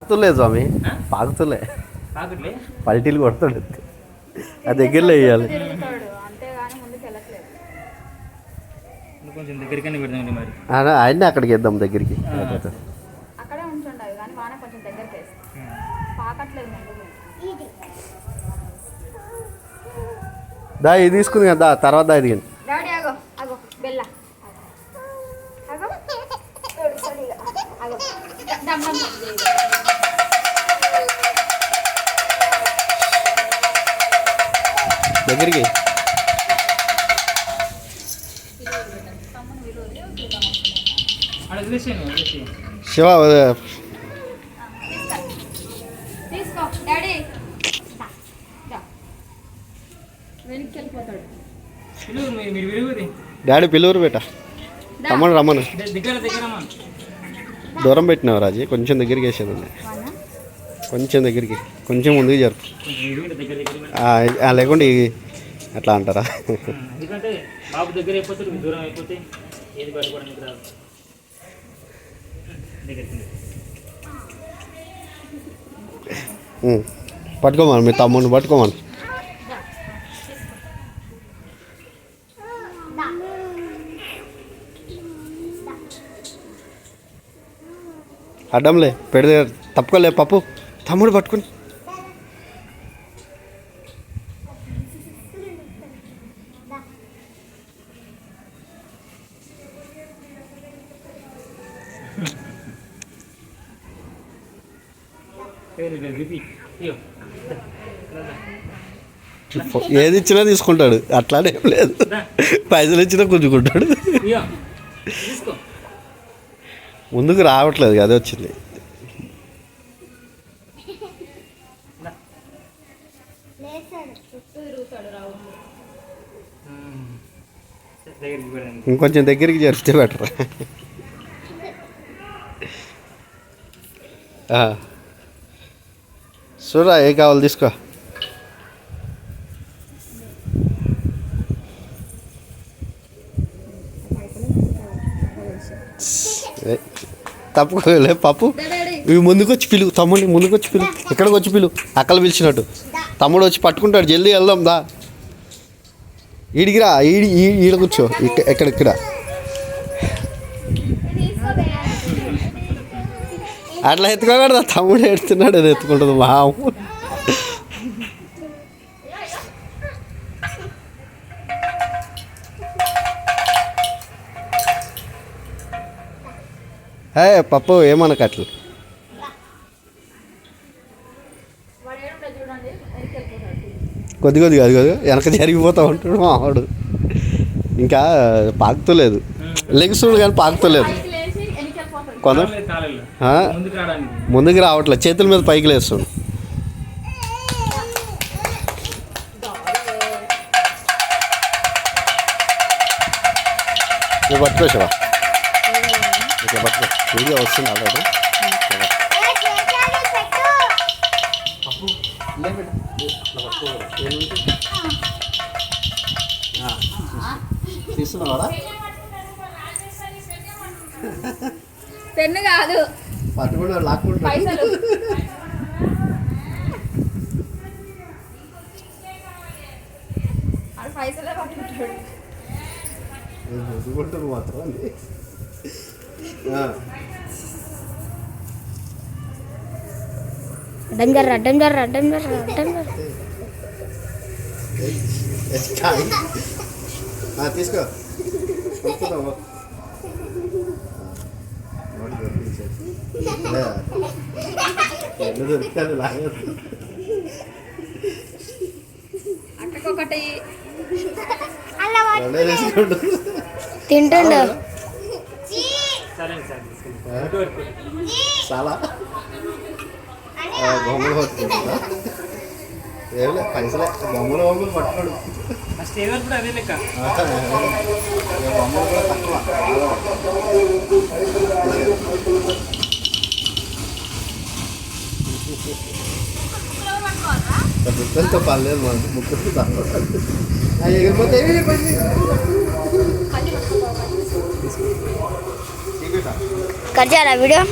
పాకుతులే స్వామి, పాకుతులే పల్టీలు కొడతాడు. ఆ దగ్గరలో వేయాలి. ఆయన్ని అక్కడికి వేద్దాం దగ్గరికి. దా ఇది తీసుకుంది కదా, తర్వాత దా ఇది. దగ్గరికి శివ డాడీ పిల్లూరు బేట తమ్ముడు రమ్మను. దూరం పెట్టినావు రాజీ, కొంచెం దగ్గరికి వేసేది ఉంది. కొంచెం దగ్గరికి, కొంచెం ముందుకు జరుపు. లేకుండా అట్లా అంటారా? పట్టుకోమను, మీ తమ్ముడిని పట్టుకోమను. అడ్డంలే పెడితే తప్పుకోలే పప్పు, తమ్ముడు పట్టుకుని. ఏది ఇచ్చినా తీసుకుంటాడు, అట్లానే ఏం లేదు. పైసలు ఇచ్చినా గుంజుకుంటాడు. ముందుకు రావట్లేదు, అదే వచ్చింది. ఇంకొంచెం దగ్గరికి జరిపితే బెటర్. చూడరా ఏ కావాలి తీసుకో. తప్పుకోలే పప్పు, ఇవి ముందుకు వచ్చి పిలువు తమ్ముడిని, ముందుకు వచ్చి పిలువు, ఇక్కడికి వచ్చి పిలువు, అక్కలు పిలిచినట్టు. తమ్ముడు వచ్చి పట్టుకుంటాడు, జల్దీ వెళ్దాం దా. ఈడికిరా, ఈడ కూర్చో, ఎక్కడెక్కడ అట్లా ఎత్తుకోకూడదు. తమ్ముడు ఎడుతున్నాడు, అది ఎత్తుకుంటుంది మా అమ్మ. పప్పు ఏమనక అట్లా. కొద్ది కొద్దిగా అది కదా వెనక జరిగిపోతూ ఉంటాడు మావాడు. ఇంకా పాకుతలేదు, లెగ్సుడు కానీ పాకుతలేదు. కొందరు ముందుకు రావట్లేదు, చేతుల మీద పైకి లేస్తుండు. నువ్వు పట్టుకో శివ, ఇట్లా పట్టుకో. వీడియో వస్తుంది ఆల్రెడీ. తీసుకున్నావాడా? పెన్ను కాదు, పట్టుకుంటా లాక్కుంటా. పైసలే పట్టుకుంటాడు. మాత్రం అడ్డం జర్ర తీసుకో. అక్కకొకటి తింటుండు. చాలా బొమ్మలు పట్టుకుంటుందా? ఏమిలే పైసలే, బొమ్మలు పట్టుకోడు. బొమ్మలు కూడా తక్కువ. బుక్కలతో పర్లేదు, మనకు బుక్కలతో తక్కువ. ఎగిరిపోతే కట్ చేయాలా వీడియో?